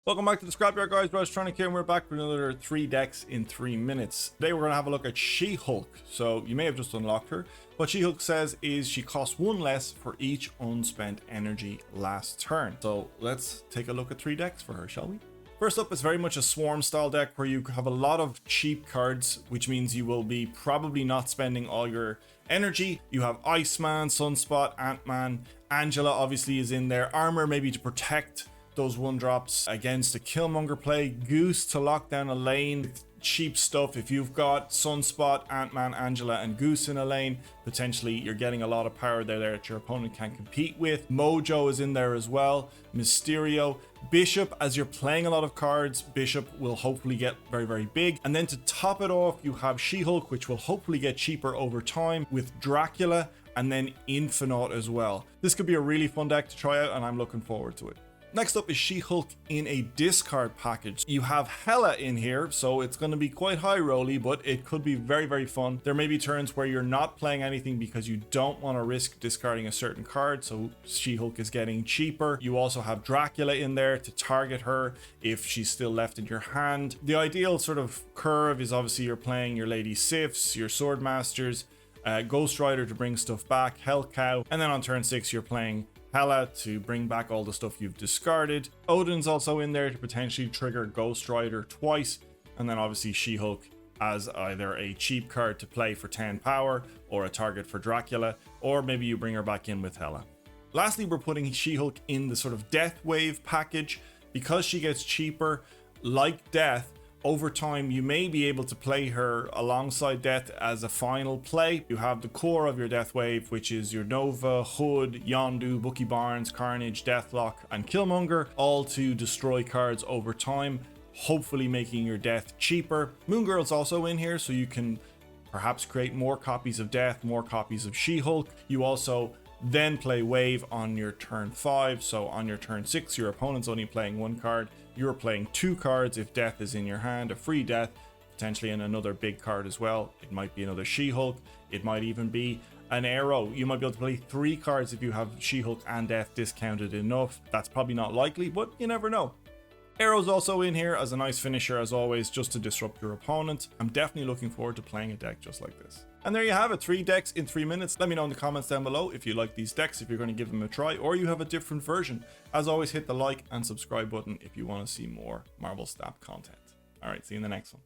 Welcome back to the Scrapyard, guys. Tronic here, and we're back with another 3 decks in 3 minutes. Today we're going to have a look at She-Hulk. So you may have just unlocked her. What She-Hulk says is she costs 1 less for each unspent energy last turn. So let's take a look at 3 decks for her, shall we? First up is very much a swarm style deck where you have a lot of cheap cards, which means you will be probably not spending all your energy. You have Iceman, Sunspot, Ant-Man, Angela obviously is in there, armor maybe to protect those 1-drops against a Killmonger play, Goose to lock down a lane, cheap stuff. If you've got Sunspot, Ant-Man, Angela and Goose in a lane, potentially you're getting a lot of power there that your opponent can compete with. Mojo is in there as well, Mysterio, Bishop. As you're playing a lot of cards, Bishop will hopefully get very, very big. And then to top it off, you have She-Hulk, which will hopefully get cheaper over time with Dracula and then Infinite as well. This could be a really fun deck to try out and I'm looking forward to it. Next up is She-Hulk in a discard package. You have Hela in here, so it's going to be quite high rolly, but it could be very, very fun. There may be turns where you're not playing anything because you don't want to risk discarding a certain card, so She-Hulk is getting cheaper. You also have Dracula in there to target her if she's still left in your hand. The ideal sort of curve is obviously you're playing your Lady Sifs, your Swordmasters, Ghost Rider to bring stuff back, Hell Cow, and then on turn 6 you're playing Hela to bring back all the stuff you've discarded. Odin's also in there to potentially trigger Ghost Rider twice, and then obviously She-Hulk as either a cheap card to play for 10 power or a target for Dracula, or maybe you bring her back in with Hela. Lastly, we're putting She-Hulk in the sort of Death Wave package. Because she gets cheaper, like Death, over time you may be able to play her alongside Death as a final play. You have the core of your Death Wave, which is your Nova, Hood, Yondu, Bucky Barnes, Carnage, Deathlock and Killmonger, all to destroy cards over time, hopefully making your Death cheaper. Moon Girl's also in here, so you can perhaps create more copies of Death, more copies of She-Hulk. You also then play Wave on your turn 5, so on your turn 6 your opponent's only playing 1 card, you're playing 2 cards if Death is in your hand, a free Death, potentially in another big card as well. It might be another She-Hulk, it might even be an Arrow. You might be able to play 3 cards if you have She-Hulk and Death discounted enough. That's probably not likely, but you never know. Arrow's also in here as a nice finisher as always, just to disrupt your opponent. I'm definitely looking forward to playing a deck just like this. And there you have it, 3 decks in 3 minutes. Let me know in the comments down below if you like these decks, if you're going to give them a try, or you have a different version. As always, hit the like and subscribe button if you want to see more Marvel Snap content. Alright, see you in the next one.